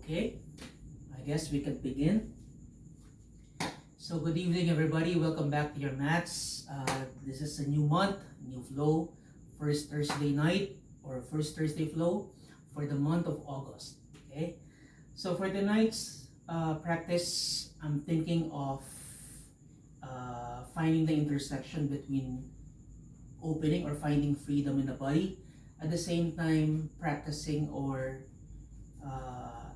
Okay, I guess we can begin. So good evening everybody, welcome back to your mats. This is a new month, new flow, first Thursday night or first Thursday flow for the month of August. Okay, so for tonight's practice, I'm thinking of finding the intersection between opening or finding freedom in the body, at the same time practicing or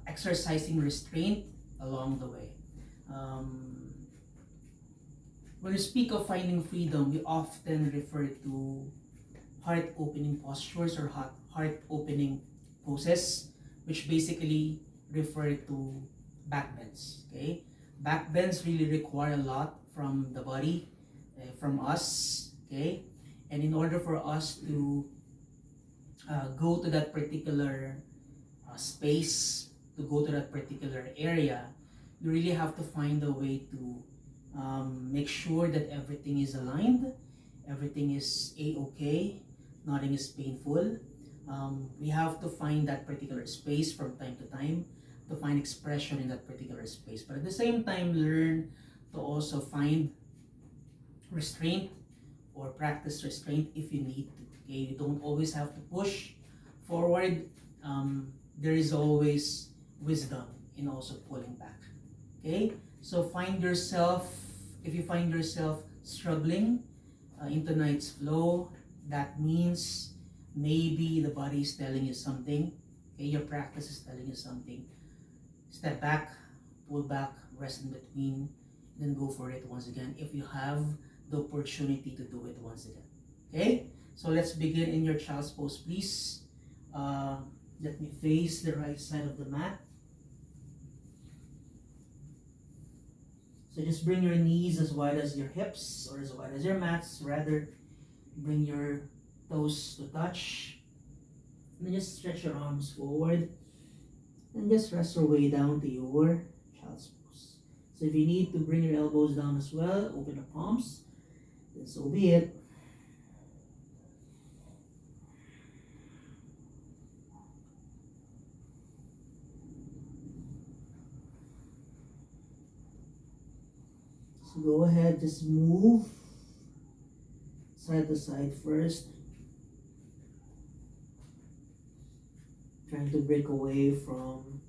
exercising restraint along the way. When we speak of finding freedom, we often refer to heart opening postures or heart opening poses, which basically refer to back bends. Okay, back bends really require a lot from the body, from us. Okay, and in order for us to go to that particular space, to go to that particular area, you really have to find a way to make sure that everything is aligned, everything is a-okay, nothing is painful. We have to find that particular space from time to time to find expression in that particular space, but at the same time learn to also find restraint or practice restraint if you need to. Okay, you don't always have to push forward. There is always wisdom in also pulling back. Okay, so find yourself, if you find yourself struggling in tonight's flow, that means maybe the body is telling you something. Okay, your practice is telling you something. Step back, pull back, rest in between, then go for it once again if you have the opportunity to do it once again. Okay, so let's begin in your child's pose, please. Let me face the right side of the mat. So just bring your knees as wide as your hips or as wide as your mats. Rather, bring your toes to touch. And then just stretch your arms forward. And just rest your way down to your child's pose. So if you need to bring your elbows down as well, open the palms, then so be it. So go ahead, just move side to side first. Trying to break away from,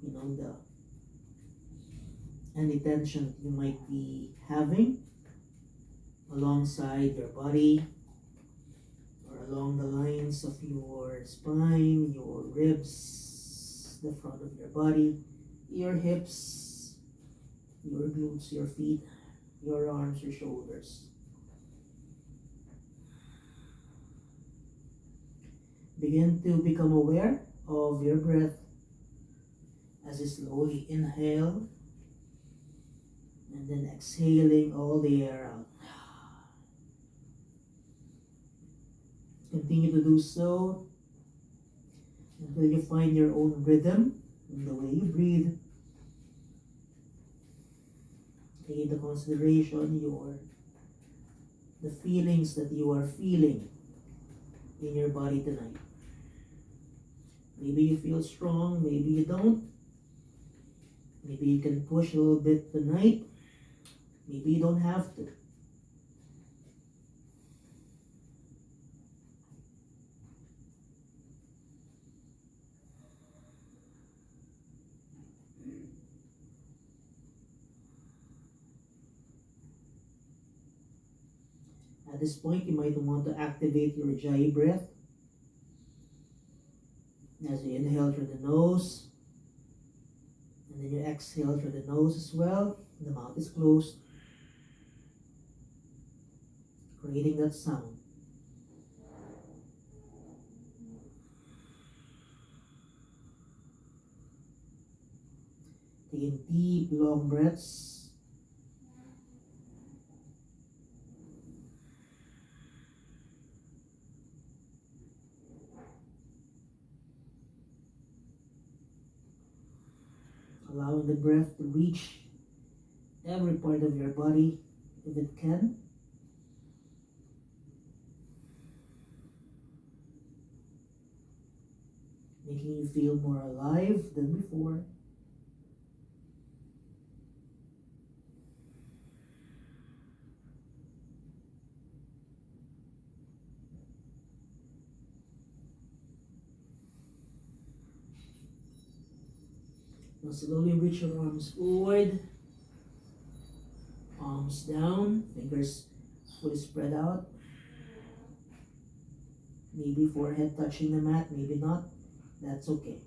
any tension you might be having alongside your body or along the lines of your spine, your ribs, the front of your body, your hips, your glutes, your feet, your arms, your shoulders. Begin to become aware of your breath as you slowly inhale and then exhaling all the air out. Continue to do so until you find your own rhythm in the way you breathe. Take into consideration the feelings that you are feeling in your body tonight. Maybe you feel strong, maybe you don't. Maybe you can push a little bit tonight. Maybe you don't have to. At this point, you might want to activate your Ujjayi breath. As you inhale through the nose, and then you exhale through the nose as well. The mouth is closed, creating that sound. Taking deep, long breaths. Allowing the breath to reach every part of your body if it can. Making you feel more alive than before. Now slowly reach your arms forward, palms down, fingers fully spread out. Maybe forehead touching the mat, maybe not. That's okay.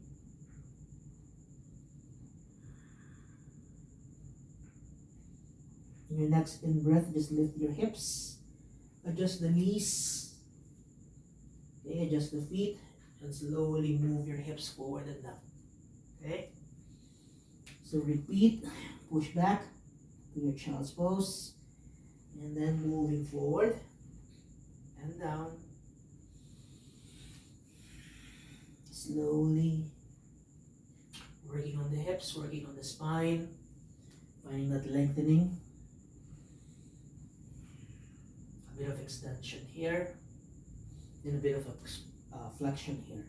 In your next in-breath, just lift your hips, adjust the knees, okay, adjust the feet, and slowly move your hips forward and down. Okay? So repeat, push back to your child's pose, and then moving forward and down. Slowly working on the hips, working on the spine, finding that lengthening. A bit of extension here, and a bit of a flexion here.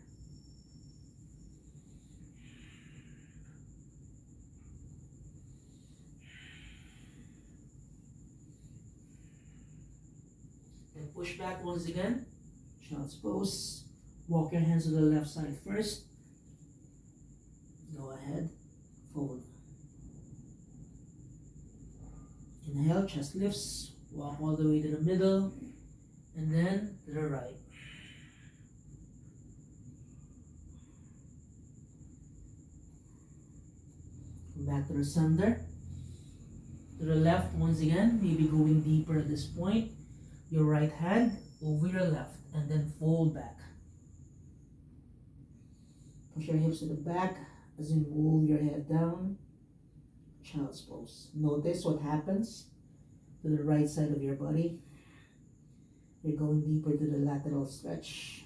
And push back once again, child's pose. Walk your hands to the left side first. Go ahead, fold. Inhale, chest lifts. Walk all the way to the middle, and then to the right. Come back to the center. To the left once again, maybe going deeper at this point. Your right hand over your left, and then fold back. Push your hips to the back as you move your head down. Child's pose. Notice what happens to the right side of your body. You're going deeper to the lateral stretch.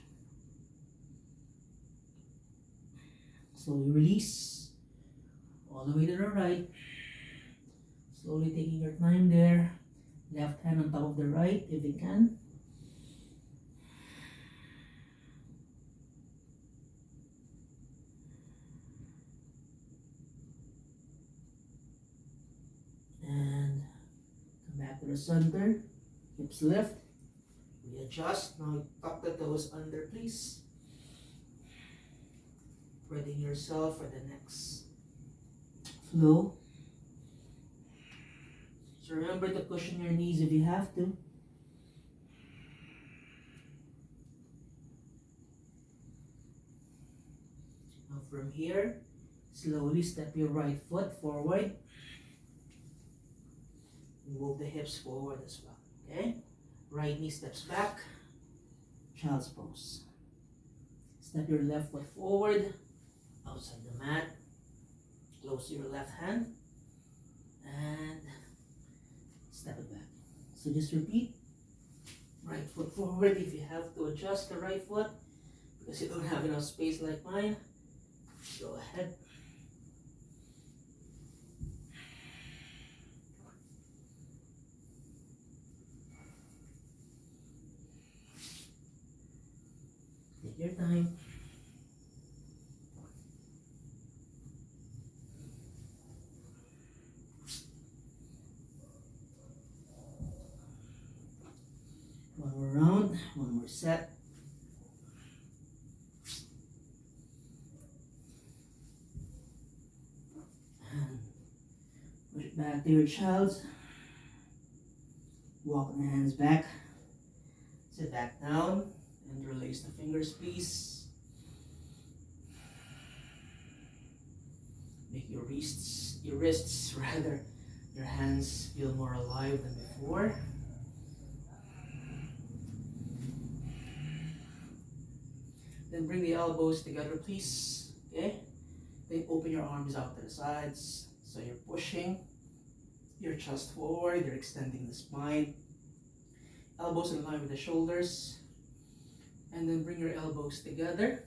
Slowly release all the way to the right. Slowly taking your time there. Left hand on top of the right if you can. And come back to the center. Hips lift. Readjust. Now tuck the toes under, please. Readying yourself for the next flow. So remember to cushion your knees if you have to. Now from here, slowly step your right foot forward. Move the hips forward as well. Okay? Right knee steps back. Child's pose. Step your left foot forward. Outside the mat. Close your left hand. And step it back. So just repeat. Right foot forward if you have to adjust the right foot because you don't have enough space like mine. Go ahead. Take your time. One more round, one more set. And push it back to your child's. Walk the hands back. Sit back down and release the fingers, please. Make your wrists rather, your hands feel more alive than before. Then bring the elbows together, please. Okay? Then open your arms out to the sides. So you're pushing your chest forward, you're extending the spine. Elbows in line with the shoulders. And then bring your elbows together.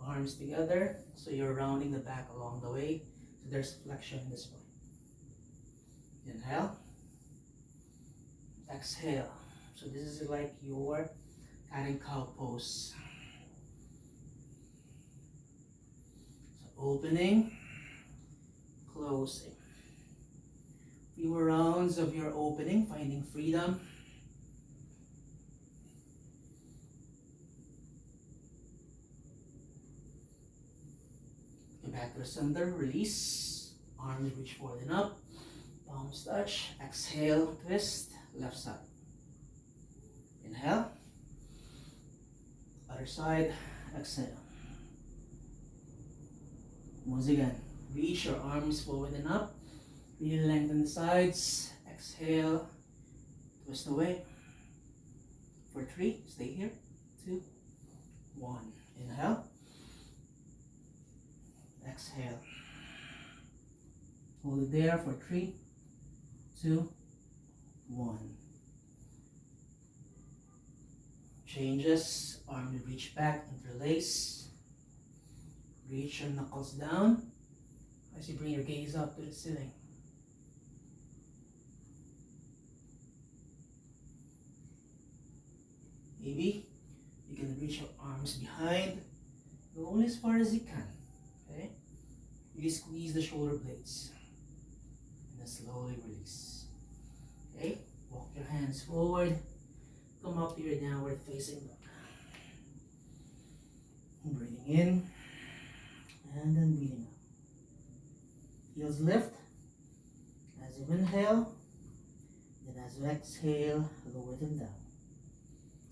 Arms together. So you're rounding the back along the way. So there's flexion in the spine. Inhale. Exhale. So this is like your cat and cow pose. Opening, closing. Few more rounds of your opening, finding freedom. Come back to the center, release, arms reach forward and up, palms touch, exhale, twist, left side. Inhale, other side, exhale. Once again, reach your arms forward and up, really lengthen the sides, exhale, twist away. For 3, stay here, 2, 1, inhale, exhale, hold it there for 3, 2, 1. Changes, arm will reach back, interlace, reach your knuckles down as you bring your gaze up to the ceiling. Maybe you can reach your arms behind, go only as far as you can. Okay? Really squeeze the shoulder blades and then slowly release. Okay? Walk your hands forward, come up to your downward facing dog. Breathing in and then breathing out. Heels lift as you inhale, then as you exhale, lower them down.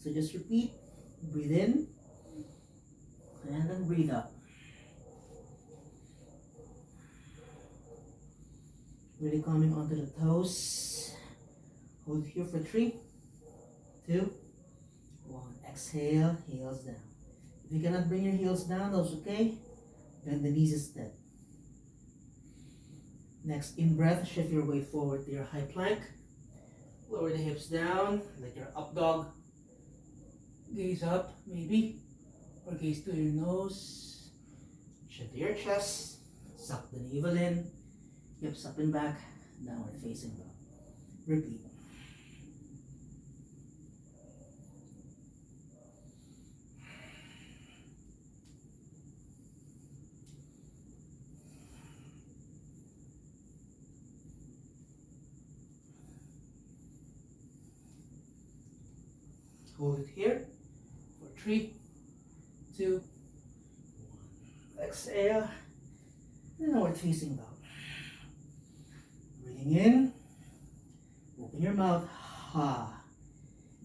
So just repeat, breathe in, and then breathe out. Really coming onto the toes. Hold here for 3, 2, 1. Exhale, heels down. If you cannot bring your heels down, that's okay. Bend the knees instead. Next, in breath, shift your weight forward to your high plank. Lower the hips down, like your up dog. Gaze up, maybe, or gaze to your nose. Shift to your chest, suck the navel in, hips up and back, downward facing dog. Repeat. Hold it here for 3, 2, 1. Exhale, and downward facing dog. Breathing in, open your mouth, ha.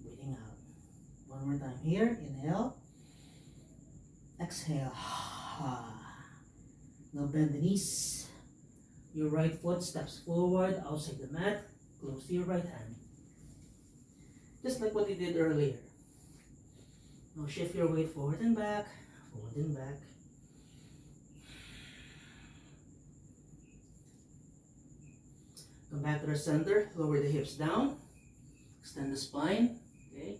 Breathing out. One more time here, inhale, exhale, ha. Now bend the knees. Your right foot steps forward outside the mat, close to your right hand. Just like what you did earlier. Now shift your weight forward and back, forward and back. Come back to the center, lower the hips down, extend the spine, okay?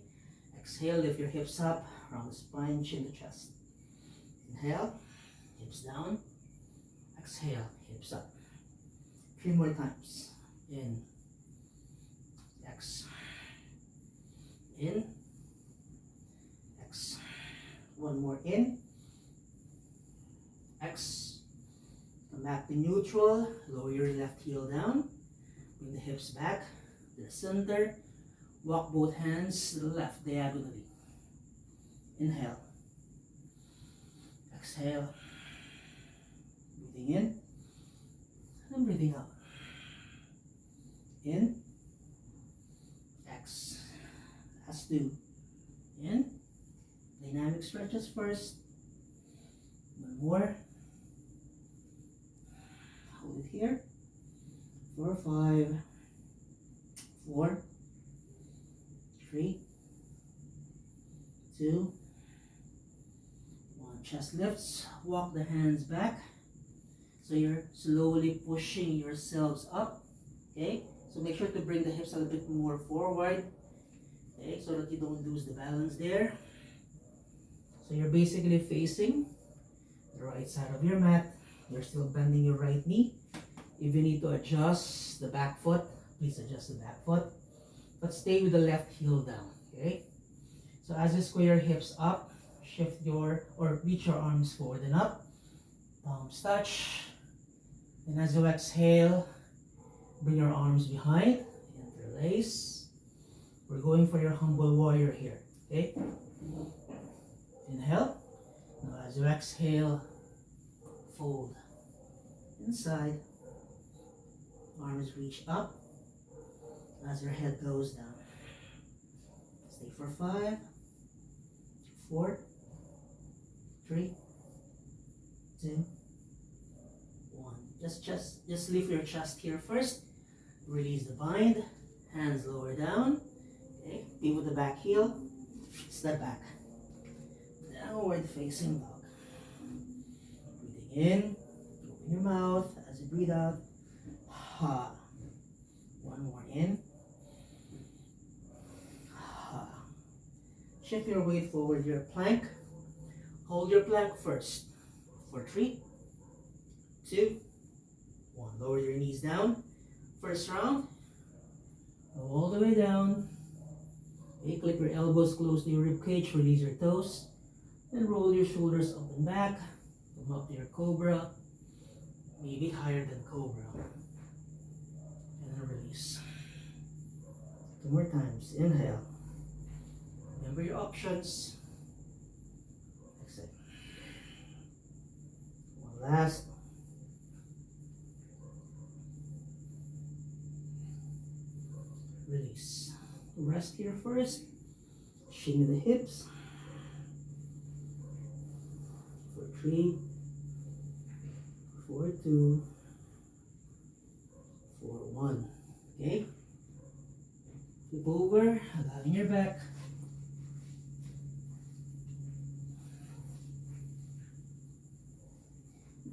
Exhale, lift your hips up, round the spine, chin to chest. Inhale, hips down, exhale, hips up. 3 more times. In, X. In, X. One more in, X. Come back to neutral, lower your left heel down, bring the hips back to the center, walk both hands to the left diagonally. Inhale, exhale, breathing in, and breathing out. In, X. Last 2. In, dynamic stretches first. One more. Hold it here. 4, 5, 4, 3, 2, 1. Chest lifts. Walk the hands back. So you're slowly pushing yourselves up. Okay? So make sure to bring the hips a little bit more forward. Okay, so that you don't lose the balance there. So you're basically facing the right side of your mat. You're still bending your right knee. If you need to adjust the back foot, please adjust the back foot. But stay with the left heel down. Okay? So as you square your hips up, shift your or reach your arms forward and up. Palms touch. And as you exhale, bring your arms behind. Interlace. We're going for your humble warrior here, okay? Inhale. Now as you exhale, fold. inside. Arms reach up as your head goes down. Stay for 5, 4, 3, 2, 1. Just lift your chest here first. Release the bind. Hands lower down. Okay. Pivot the back heel. Step back. Downward facing dog. Breathing in. Open your mouth as you breathe out. Ha. One more in. Ha. Shift your weight forward your plank. Hold your plank first. For 3, 2, 1. Lower your knees down. First round. Go all the way down. Okay, clip your elbows close to your rib cage. Release your toes. Then roll your shoulders up and back. Come up to your cobra. Maybe higher than cobra. And then release. 2 more times. Inhale. Remember your options. Exhale. One last. Release. Rest here first. Shimmy the hips. For 3, 4, 2, 4, 1. Okay? Flip over, allowing your back.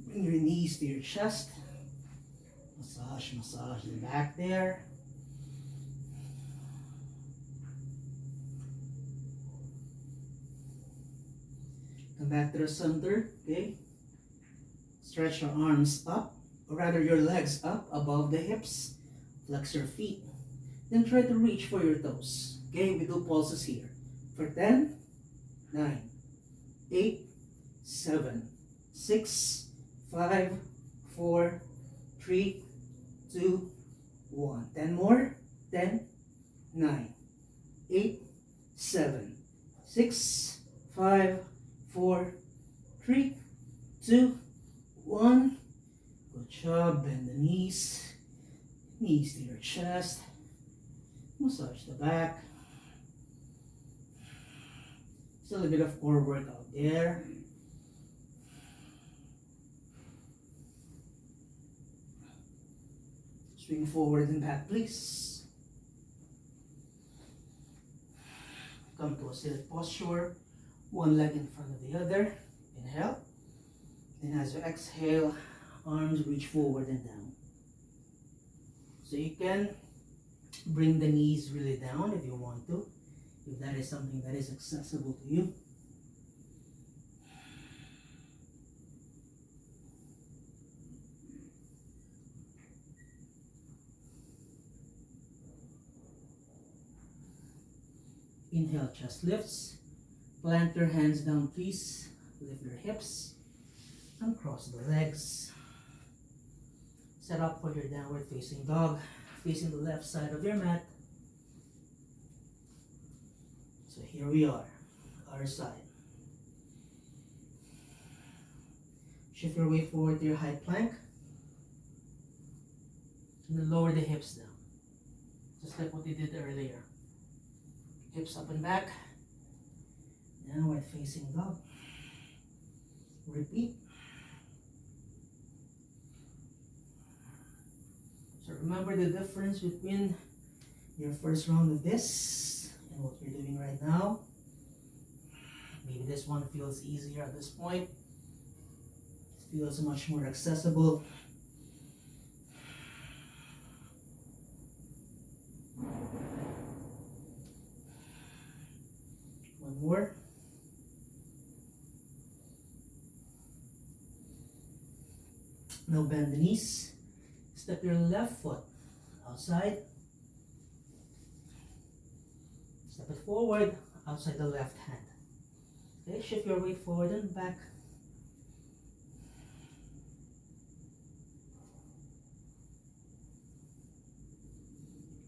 Bring your knees to your chest. Massage, massage the back there. Come back to the center, okay? Stretch your arms up, or rather your legs up above the hips. Flex your feet. Then try to reach for your toes. Okay, we do pulses here. For 10, 9, 8, 7, 6, 5, 4, 3, 2, 1. 10 more. 10, 9, 8, 7, 6, 5, 4, 3, 2, 1. Good job. Bend the knees. Knees to your chest. Massage the back. Still a bit of core work out there. Swing forward and back, please. Come to a seated posture. One leg in front of the other. Inhale. Then as you exhale, arms reach forward and down. So you can bring the knees really down if you want to, if that is something that is accessible to you. Inhale, chest lifts. Plant your hands down, please. Lift your hips and cross the legs. Set up for your downward facing dog, facing the left side of your mat. So here we are, other side. Shift your weight forward to your high plank. And then lower the hips down. Just like what we did earlier. Hips up and back. Downward facing dog. Repeat. So remember the difference between your first round of this and what you're doing right now. Maybe this one feels easier at this point. It feels much more accessible. One more. Now bend the knees. Step your left foot outside. Step it forward outside the left hand. Okay, shift your weight forward and back.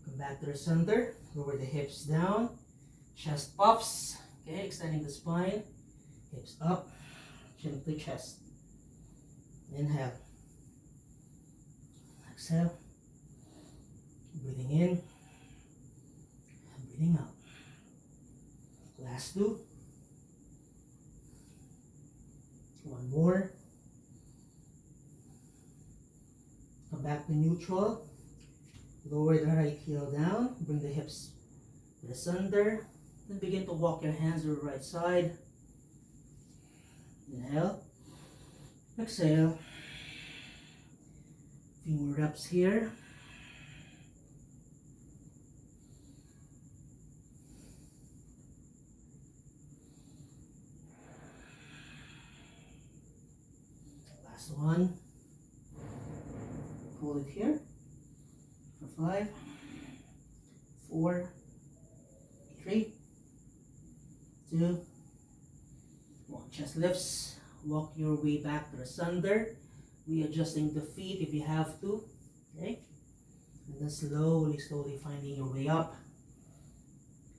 Come back to the center. Lower the hips down. Chest puffs. Okay, extending the spine. Hips up. Chin to chest. Inhale. Exhale. Breathing in. Breathing out. Last two. One more. Come back to neutral. Lower the right heel down. Bring the hips to the center. Then begin to walk your hands to the right side. Inhale. Exhale. Few more reps here. Last one. Hold it here for 5, 4, 3, 2, 1. Chest lifts. Walk your way back to the center. Readjusting the feet if you have to. Okay? And then slowly finding your way up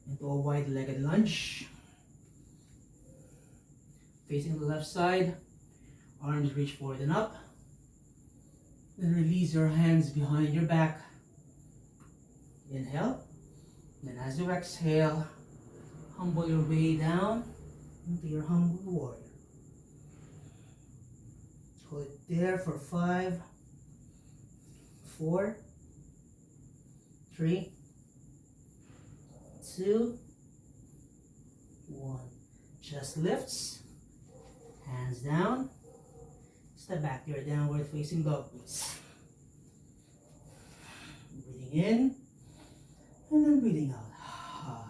into a wide-legged lunge. Facing the left side. Arms reach forward and up. Then release your hands behind your back. Inhale. Then as you exhale, humble your way down into your humble warrior. Hold it there for 5, 4, 3, 2, 1. Chest lifts. Hands down. Step back to your downward facing dog, please. Breathing in and then breathing out.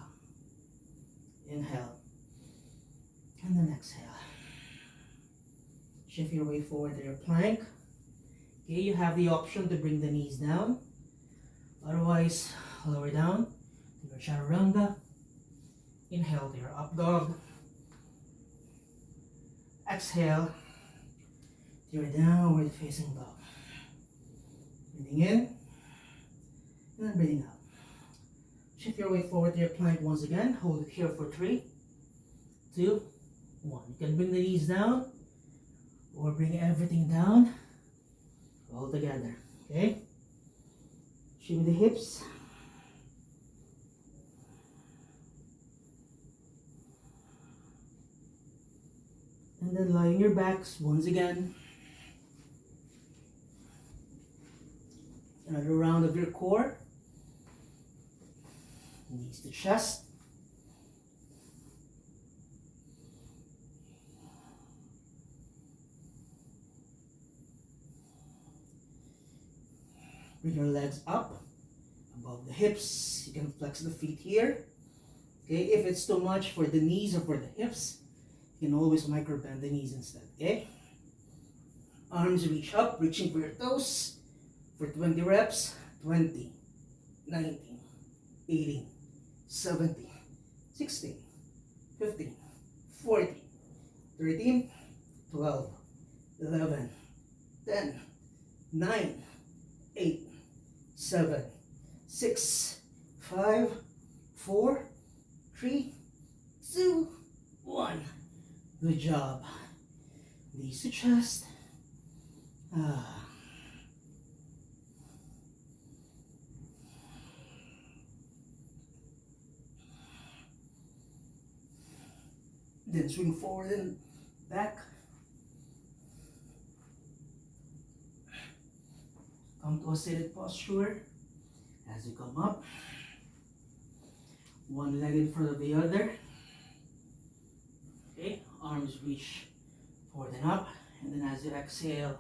Inhale and then exhale. Shift your way forward to your plank. Okay, you have the option to bring the knees down. Otherwise, lower down to your chaturanga. Inhale to your up dog. Exhale to your downward facing dog. Breathing in and then breathing out. Shift your way forward to your plank once again. Hold it here for 3, 2, 1. You can bring the knees down or bring everything down all together. Okay? Shimmy the hips. And then lying your backs once again. Another round of your core. Knees to chest. Bring your legs up above the hips. You can flex the feet here. Okay, if it's too much for the knees or for the hips, you can always micro bend the knees instead. Okay, arms reach up, reaching for your toes for 20 reps. 20, 19, 18, 17, 16, 15, 14, 13, 12, 11, 10, 9, 8, 7, 6, 5, 4, 3, 2, 1. Good job. Knees to chest. Then swing forward and back. Come to a seated posture. As you come up, one leg in front of the other. Okay, arms reach forward and up, and then as you exhale,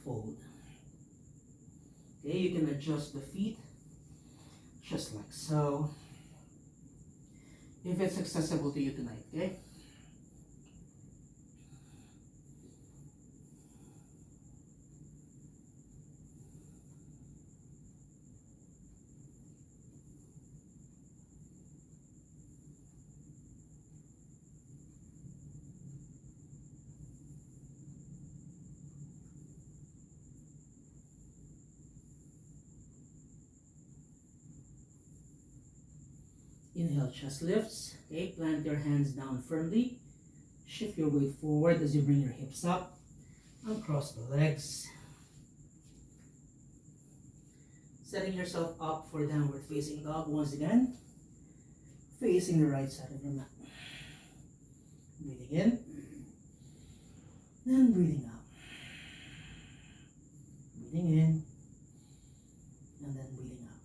fold. Okay, you can adjust the feet just like so, if it's accessible to you tonight. Okay. Inhale, chest lifts. Okay, plant your hands down firmly. Shift your weight forward as you bring your hips up and cross the legs. Setting yourself up for downward facing dog once again. Facing the right side of your mat. Breathing in. Then breathing out. Breathing in. And then breathing out.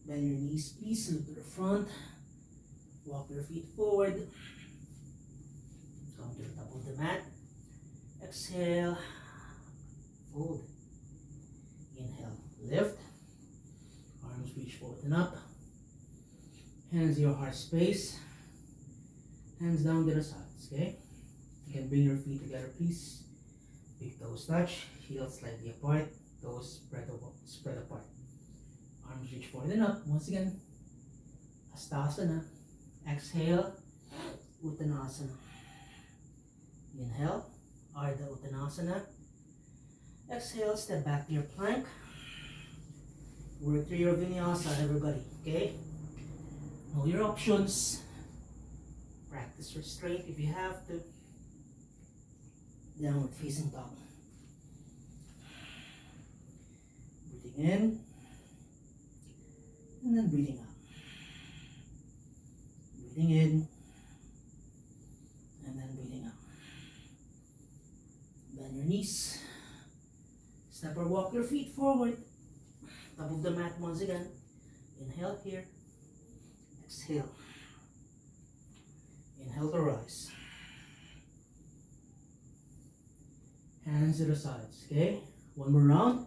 Bend your knees, please. Look to the front. Walk your feet forward. Come to the top of the mat. Exhale. Fold. Inhale. Lift. Arms reach forward and up. Hands to your heart space. Hands down to the sides, okay? You can bring your feet together, please. Big toes touch. Heels slightly apart. Toes spread apart. Arms reach forward and up. Once again. Hastasana. Exhale. Uttanasana. Inhale. Ardha Uttanasana. Exhale. Step back to your plank. Work through your vinyasa, everybody. Okay? Know your options. Practice restraint if you have to. Downward facing dog. Breathing in. And then breathing out. Breathing in. And then breathing out. Bend your knees. Step or walk your feet forward. Top of the mat once again. Inhale here. Exhale. Inhale to rise. Hands to the sides, okay? One more round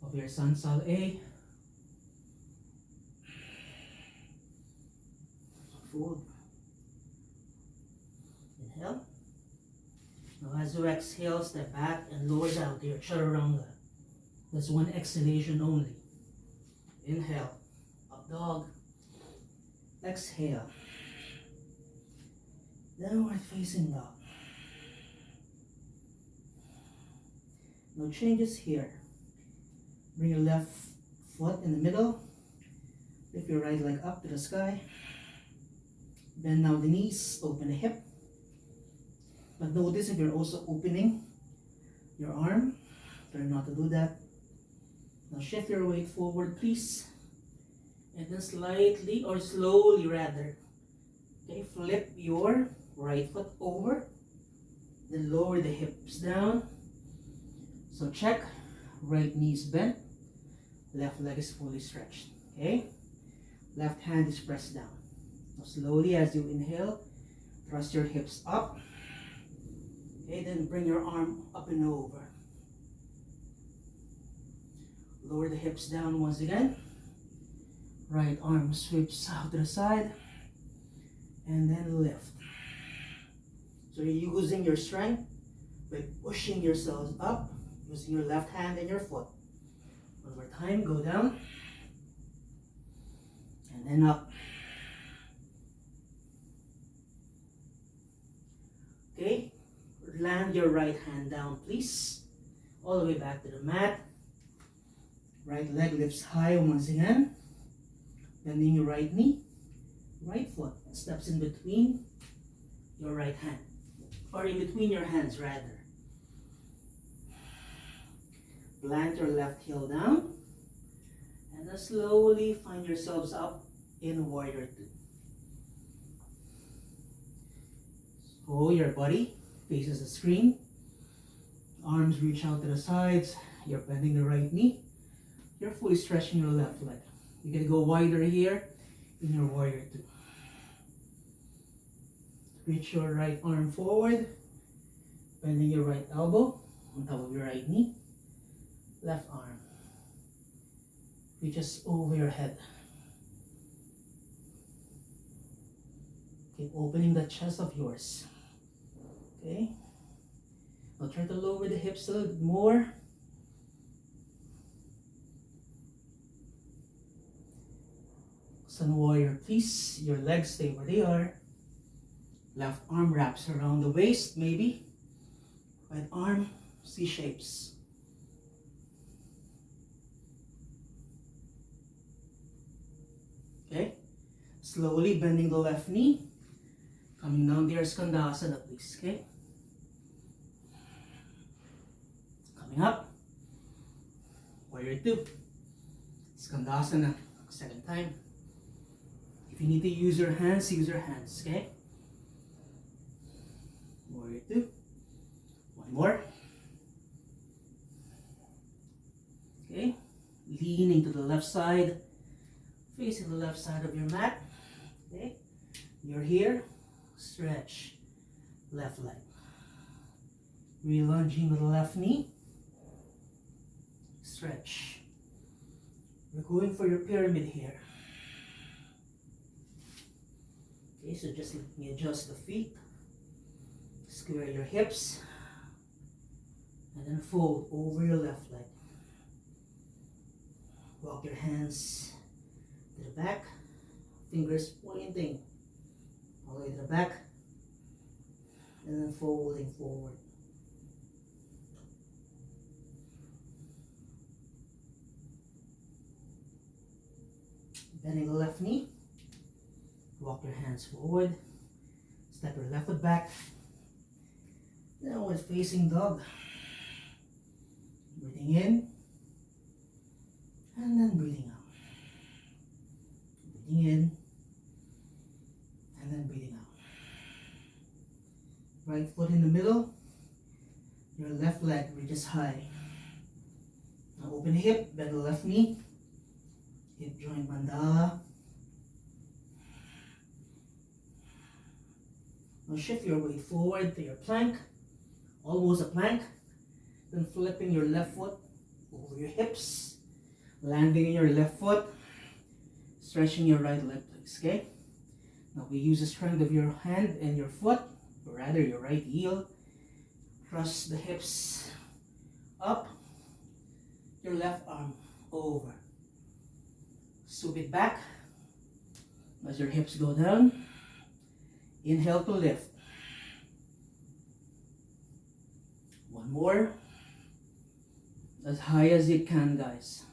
of your Sun Sal A. Fold. Inhale. Now as you exhale, step back and lower down to your Chaturanga. That's one exhalation only. Inhale. Up dog. Exhale. Downward facing dog. No changes here. Bring your left foot in the middle. Lift your right leg up to the sky. Bend now the knees, open the hip. But notice if you're also opening your arm. Try not to do that. Now shift your weight forward, please. And then slightly or slowly rather. Okay, flip your right foot over. Then lower the hips down. So check. Right knee is bent. Left leg is fully stretched. Okay? Left hand is pressed down. Now slowly as you inhale, thrust your hips up. Okay, then bring your arm up and over. Lower the hips down once again. Right arm sweeps out to the side. And then lift. So you're using your strength by pushing yourselves up, using your left hand and your foot. One more time, go down. And then up. Okay, land your right hand down, please. All the way back to the mat. Right leg lifts high once again. Bending your right knee. Right foot steps in between your right hand. Or in between your hands rather. Plant your left heel down. And then slowly find yourselves up in Warrior 2. So your body faces the screen. Arms reach out to the sides. You're bending the right knee. You're fully stretching your left leg. You can go wider here in your Warrior 2. Reach your right arm forward. Bending your right elbow on top of your right knee. Left arm reaches over your head. Okay, opening the chest of yours. Okay. Now try to lower the hips a little bit more. Sun Warrior, please. Your legs stay where they are. Left arm wraps around the waist, maybe. Right arm, C shapes. Okay. Slowly bending the left knee. Coming down to your Skandasana, please. Okay. Coming up. Warrior 2. Skandasana, second time. If you need to use your hands, okay? Warrior 2. One more. Okay, leaning to the left side, facing the left side of your mat. Okay, you're here, stretch, left leg. Relunging with the left knee, stretch. We're going for your pyramid here. Okay, so just let me adjust the feet, square your hips, and then fold over your left leg. Walk your hands to the back, fingers pointing all the way to the back, and then folding forward. Bending the left knee, walk your hands forward, step your left foot back, downward facing dog. Breathing in, and then breathing out. Breathing in, and then breathing out. Right foot in the middle, your left leg reaches high. Now open hip, bend the left knee, hip joint mandala. Now shift your weight forward to your plank, almost a plank. Then flipping your left foot over your hips, landing in your left foot, stretching your right leg, please, okay? Now we use the strength of your hand and your foot, or rather your right heel. Cross the hips up, your left arm over. Swoop it back as your hips go down. Inhale to lift. One more. As high as you can, guys.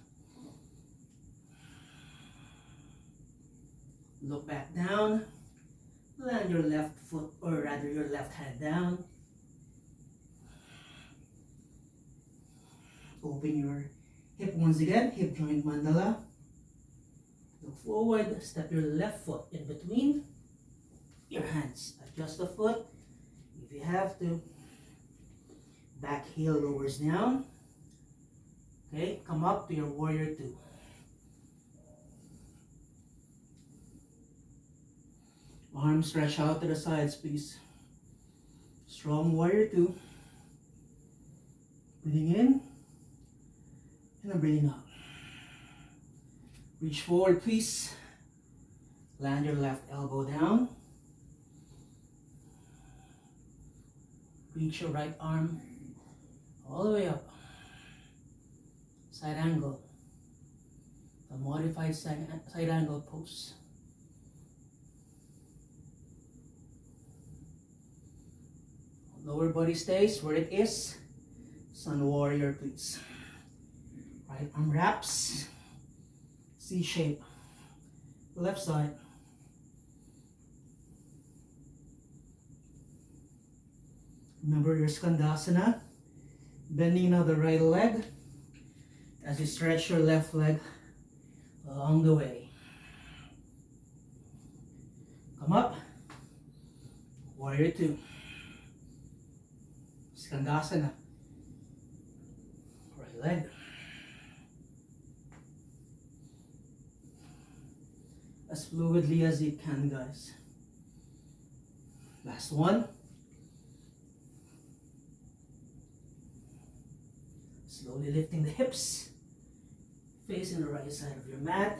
Look back down. Land your left foot, or rather your left hand down. Open your hip once again, hip joint mandala. Look forward, step your left foot in between your hands. Adjust the foot if you have to. Back heel lowers down. Okay, come up to your warrior 2. Arms stretch out to the sides, please. Strong warrior 2. Breathing in, and then breathing out. Reach forward, please. Land your left elbow down. Reach your right arm all the way up. Side angle. A modified side angle pose. Lower body stays where it is. Sun warrior, please. Right arm wraps. C shape. Left side. Remember your Skandasana. Bending now the right leg as you stretch your left leg along the way. Come up. Warrior 2. Skandasana. Right leg. As fluidly as you can, guys. Last one. Slowly lifting the hips, facing the right side of your mat.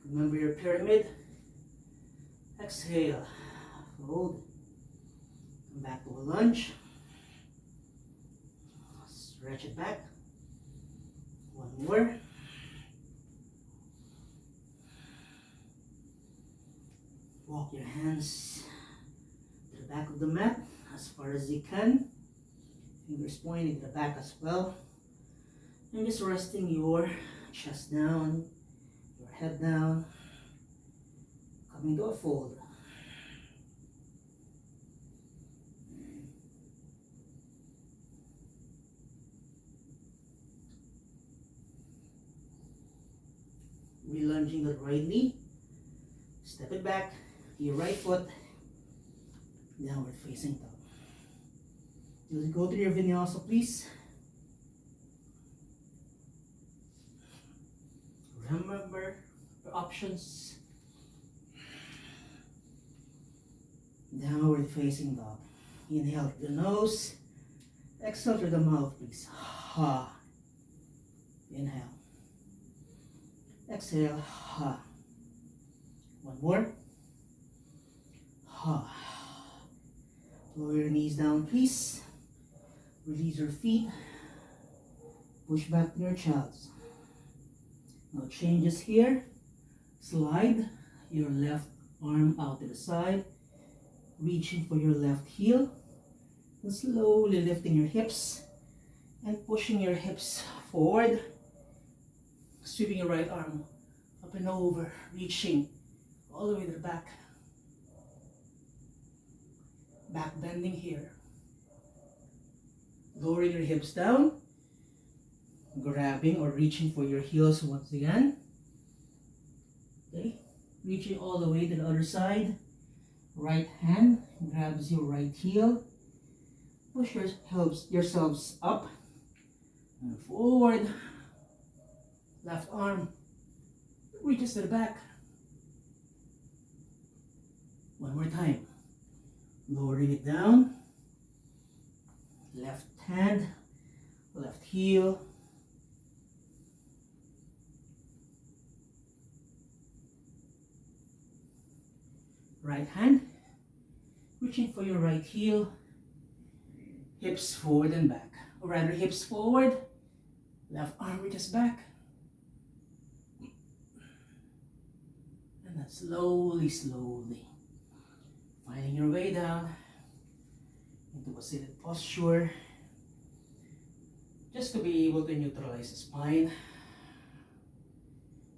Remember your pyramid. Exhale, fold. Come back to a lunge. Stretch it back. One more. Walk your hands to the back of the mat as far as you can. Fingers pointing to the back as well. And just resting your chest down, your head down, coming to a fold. Relunging that right knee. Step it back to your right foot. Downward facing dog. Let's go to your vinyasa, please. Remember your options. Downward facing dog. Inhale through the nose. Exhale through the mouth, please. Ha. Inhale. Exhale. Ha. One more. Ha. Lower your knees down, please. Release your feet. Push back to your child's. No changes here. Slide your left arm out to the side. Reaching for your left heel. And slowly lifting your hips. And pushing your hips forward. Sweeping your right arm up and over. Reaching all the way to the back. Back bending here. Lowering your hips down. Grabbing or reaching for your heels once again. Okay. Reaching all the way to the other side. Right hand grabs your right heel. Push yourselves up and forward. Left arm reaches to the back. One more time. Lowering it down. Left hand, left heel. Right hand, reaching for your right heel. Hips forward and back. Or rather, hips forward. Left arm reaches back. And then slowly, slowly. Finding your way down into a seated posture. Just to be able to neutralize the spine.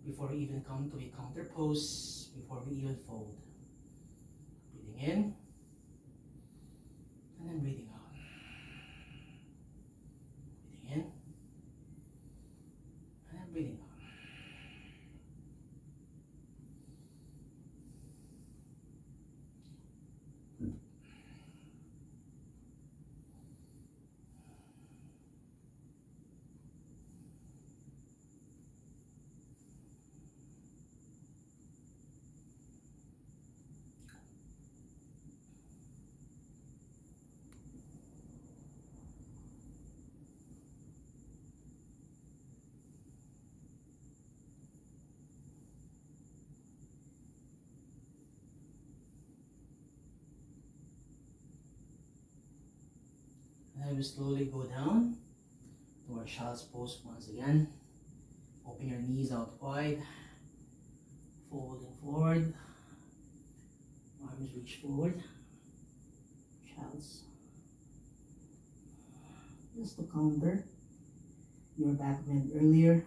Before we even come to a counter pose. Before we even fold. Breathing in. And then breathing out. Breathing in. And then breathing out. And we slowly go down to our child's pose once again. Open your knees out wide. Folding forward. Arms reach forward. Child's. Just to counter your back bend earlier.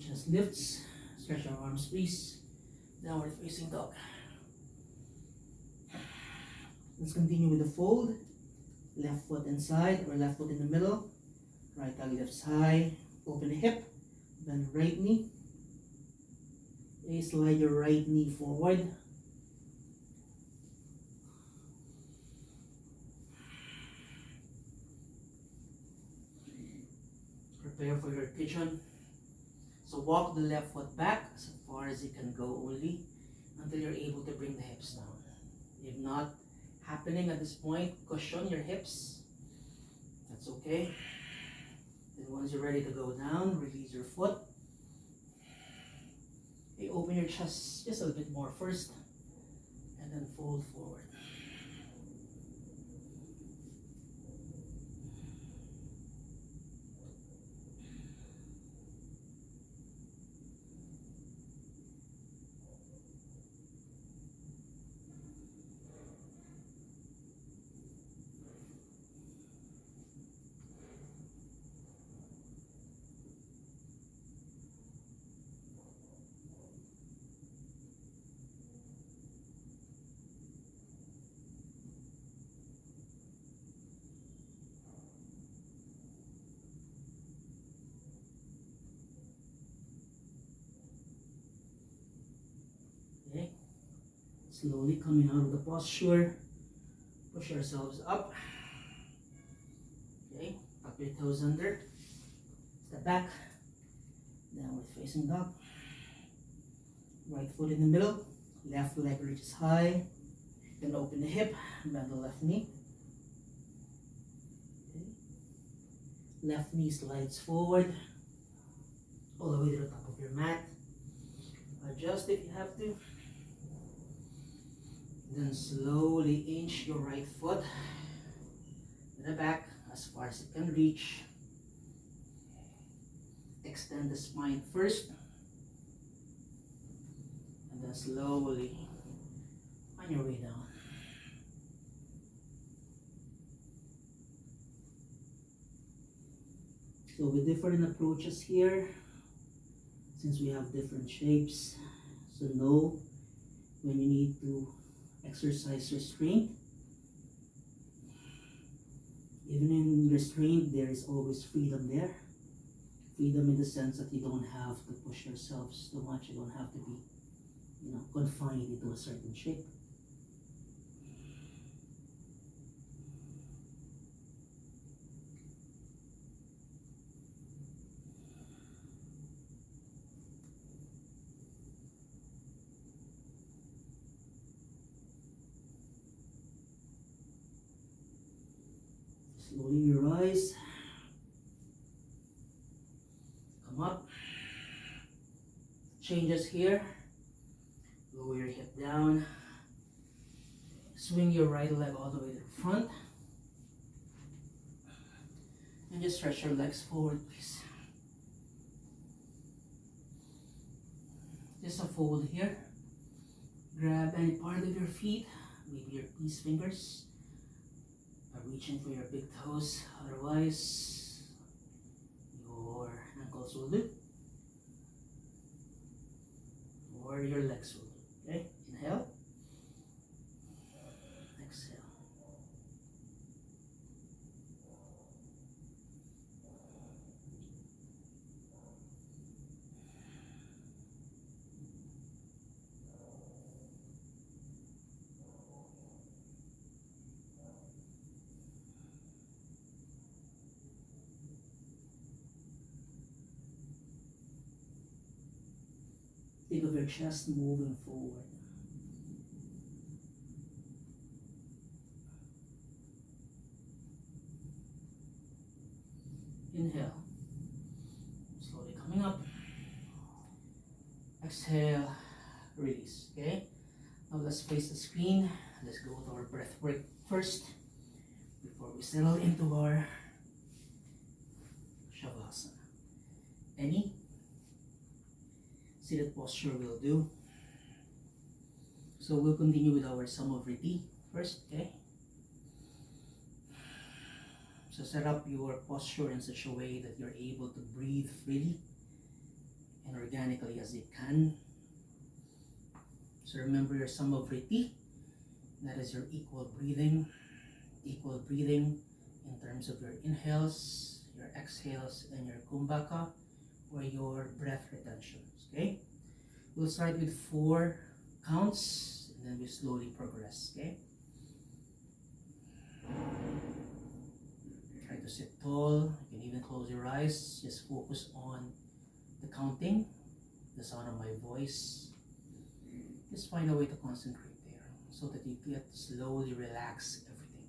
Chest lifts, stretch our arms please, downward facing dog. Let's continue with the fold, left foot inside or left foot in the middle, right leg lifts high, open the hip, bend right knee, slide your right knee forward, prepare for your pigeon. So walk the left foot back as far as you can go only until you're able to bring the hips down. If not happening at this point, cushion your hips. That's okay. Then once you're ready to go down, release your foot. Okay, open your chest just a little bit more first and then fold forward. Slowly coming out of the posture. Push ourselves up. Okay, tuck your toes under. Step back. Downward facing dog. Right foot in the middle. Left leg reaches high. Then open the hip. Bend the left knee. Okay. Left knee slides forward. All the way to the top of your mat. Adjust if you have to. Then slowly inch your right foot to the back as far as it can reach. Extend the spine first. And then slowly on your way down. So with different approaches here, since we have different shapes, so know when you need to exercise restraint. Even in restraint, there is always freedom there. Freedom in the sense that you don't have to push yourselves too much. You don't have to be, confined into a certain shape. Slowly you rise. Come up. Changes here. Lower your hip down. Swing your right leg all the way to the front. And just stretch your legs forward, please. Just a fold here. Grab any part of your feet, maybe your peace fingers. Reaching for your big toes, otherwise your ankles will do, or your legs will do. Okay, inhale, exhale. Think of your chest moving forward. Inhale. Slowly coming up. Exhale. Release. Okay? Now let's face the screen. Let's go with our breath work first before we settle into our Shavasana. Any seated posture will do. So we'll continue with our Samavriti first, okay? So set up your posture in such a way that you're able to breathe freely and organically as you can. So remember your Samavriti, that is your equal breathing in terms of your inhales, your exhales, and your kumbhaka, or your breath retentions, okay? We'll start with 4 counts, and then we slowly progress, okay? Try to sit tall. You can even close your eyes. Just focus on the counting, the sound of my voice. Just find a way to concentrate there so that you get to slowly relax everything.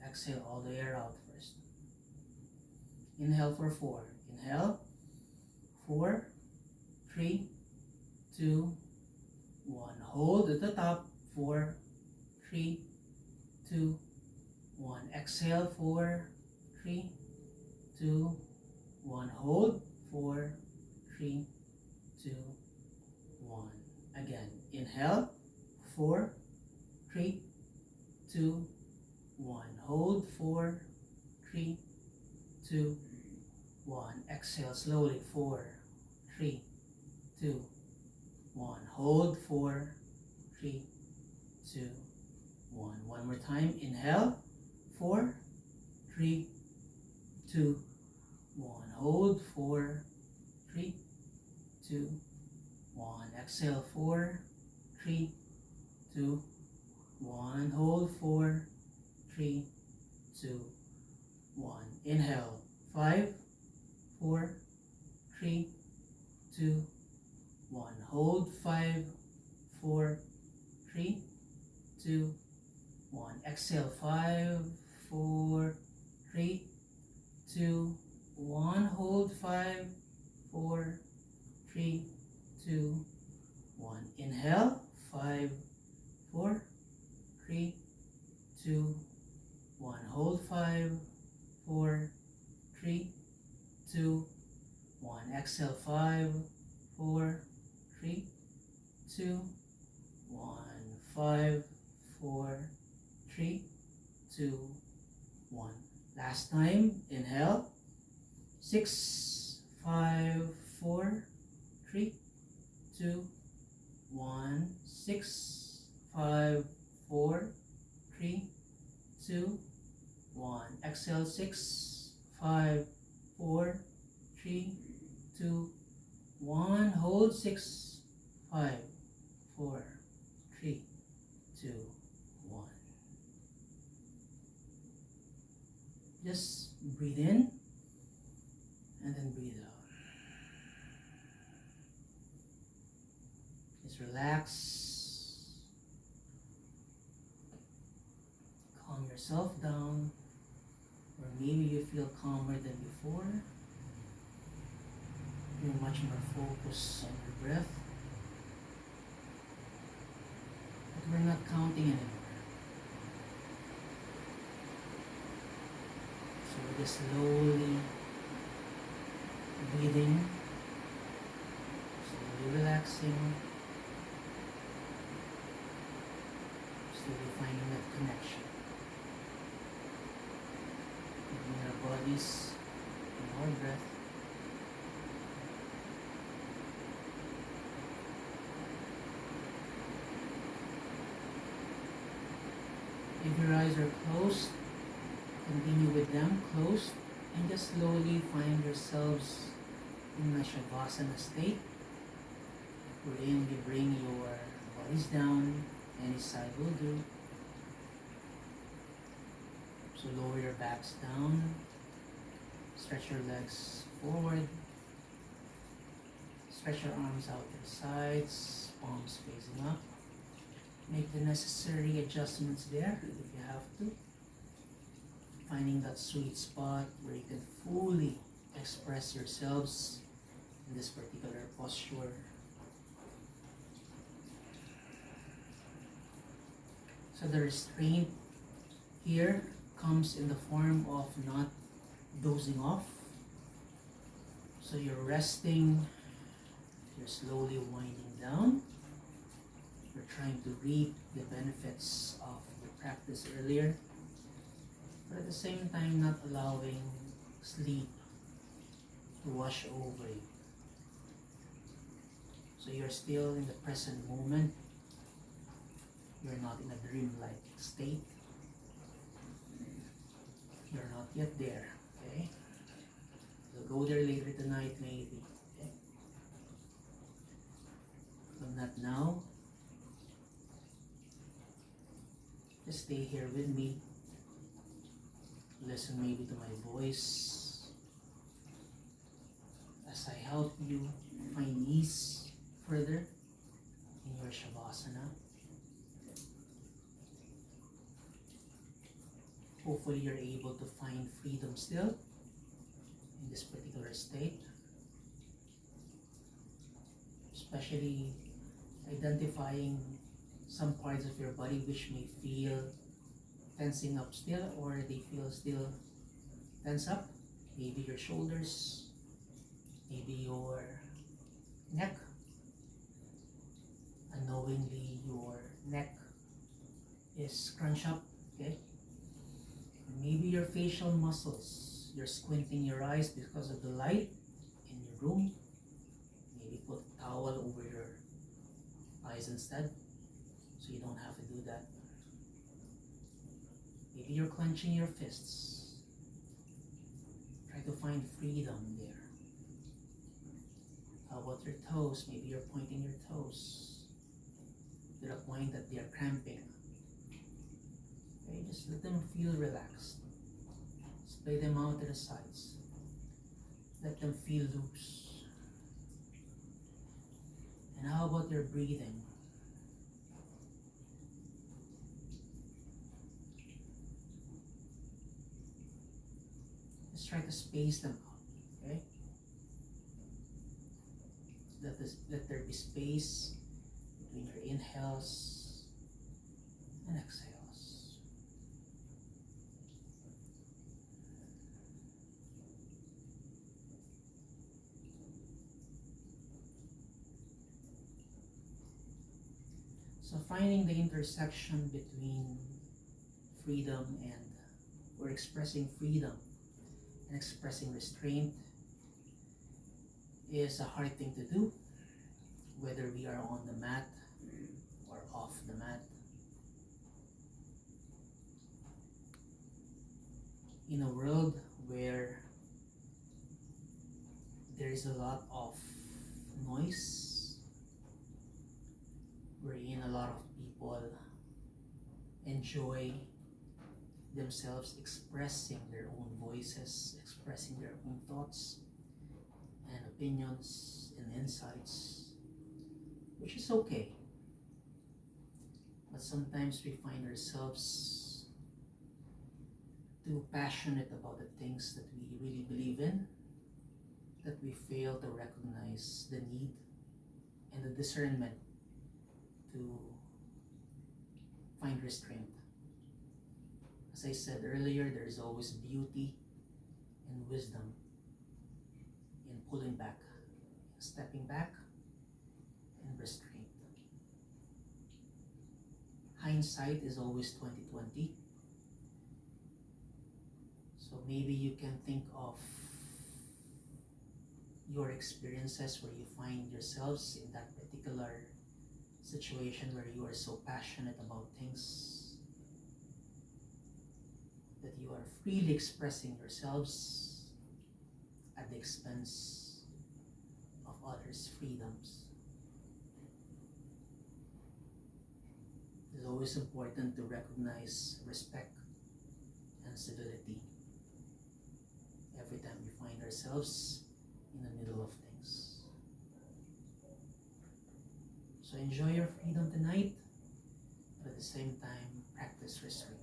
Exhale all the air out first. Inhale for 4. Inhale. 4, 3, 2, 1. Hold at the top. 4, 3, 2, 1. Exhale. 4, 3, 2, 1. Hold. 4, 3, 2, 1. Again. Inhale. 4, 3, 2, 1. Hold. 4, 3, 2, 1. Exhale slowly. 4, 3, 2, 1. Hold. 4, 3, 2, 1. One more time. Inhale. 4, 3, 2, 1. Hold. 4, 3, 2, 1. Exhale, 4, 3, 2, 1. Hold, 4, 3, 2, 1. Inhale, 5, 4, 3, 2, 1. Hold, 5, 4, 3, 2, 1. Exhale, 5, 4, 3, 2, 1. Hold, 5, 4, 3, 2, 1. Inhale, 5, 4, 3, 2, 1. Hold, 5, 4, 3, 2, 1. Exhale, 5, 4, 3, 2, 1. 5, 4, 3, 2, 1. Last time, inhale. 6, 5, 4, 3, 2, 1. 6, 5, 4, 3, 2, 1. Exhale, 6, 5, 4, 3, 2, 1. Hold, 6, 5, 4, 3, 2, 1. Just breathe in and then breathe out. Just relax. Calm yourself down. Or maybe you feel calmer than before. You're much more focused on your breath. But we're not counting anymore. So we're just slowly breathing, slowly relaxing, slowly finding that connection between our bodies and our breath. If your eyes are closed, continue with them closed and just slowly find yourselves in a Shavasana state, wherein you bring your bodies down, any side will do. So lower your backs down, stretch your legs forward, stretch your arms out to the sides, palms facing up. Make the necessary adjustments there if you have to. Finding that sweet spot where you can fully express yourselves in this particular posture. So the restraint here comes in the form of not dozing off. So you're resting, you're slowly winding down. You're trying to reap the benefits of the practice earlier, but at the same time not allowing sleep to wash over you. So you're still in the present moment. You're not in a dream-like state. You're not yet there, okay? You'll go there later tonight maybe, okay? But not now. Just stay here with me. Listen maybe to my voice as I help you find ease further in your Shavasana. Hopefully you're able to find freedom still in this particular state, especially identifying some parts of your body which may feel tensing up still, or they feel still tense up. Maybe your shoulders, maybe your neck. Unknowingly your neck is scrunched up, okay? Maybe your facial muscles, you're squinting your eyes because of the light in your room. Maybe put a towel over your eyes instead, so you don't have to do that. Maybe you're clenching your fists. Try to find freedom there. How about your toes? Maybe you're pointing your toes to the point that they are cramping. Okay, just let them feel relaxed. Splay them out to the sides. Let them feel loose. And how about your breathing? Just try to space them out, okay? Let there be space between your inhales and exhales. So finding the intersection between freedom and or expressing freedom and expressing restraint is a hard thing to do, whether we are on the mat or off the mat. In a world where there is a lot of noise, wherein a lot of people enjoy themselves expressing their own voices, expressing their own thoughts and opinions and insights, which is okay. But sometimes we find ourselves too passionate about the things that we really believe in, that we fail to recognize the need and the discernment to find restraint. As I said earlier, there is always beauty and wisdom in pulling back, stepping back, and restraint. Hindsight is always 20/20. So maybe you can think of your experiences where you find yourselves in that particular situation where you are so passionate about things that you are freely expressing yourselves at the expense of others' freedoms. It's always important to recognize respect and civility every time we find ourselves in the middle of things. So enjoy your freedom tonight, but at the same time, practice restraint.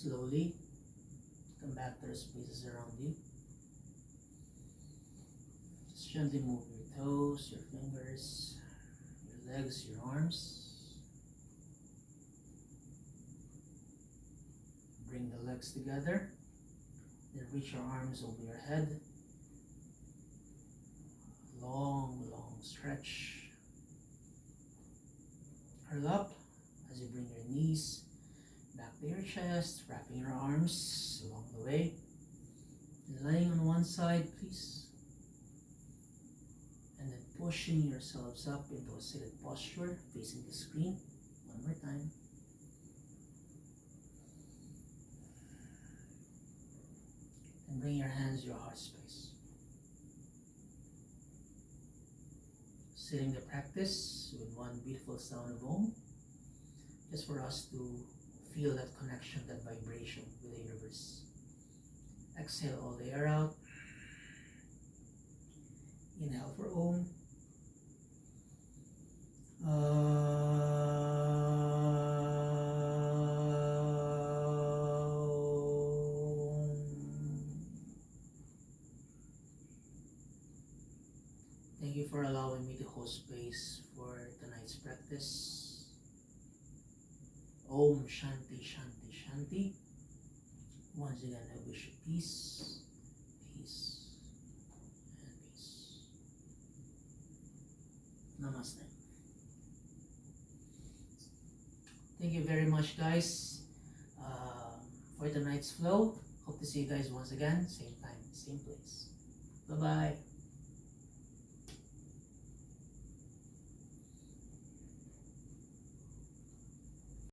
Slowly come back to the spaces around you. Just gently move your toes, your fingers, your legs, your arms. Bring the legs together. Then reach your arms over your head. Long, long stretch. Curl up as you bring your knees back to your chest, wrapping your arms along the way. And lying on one side, please. And then pushing yourselves up into a seated posture, facing the screen. One more time. And bring your hands to your heart space. Sitting the practice with one beautiful sound of Om, just for us to feel that connection, that vibration with the universe. Exhale all the air out. Inhale for Om. Thank you for allowing me to host space for tonight's practice. Om Shanti Shanti Shanti. Once again, I wish you peace, peace, and peace. Namaste. Thank you very much, guys, for tonight's flow. Hope to see you guys once again, same time, same place. Bye-bye.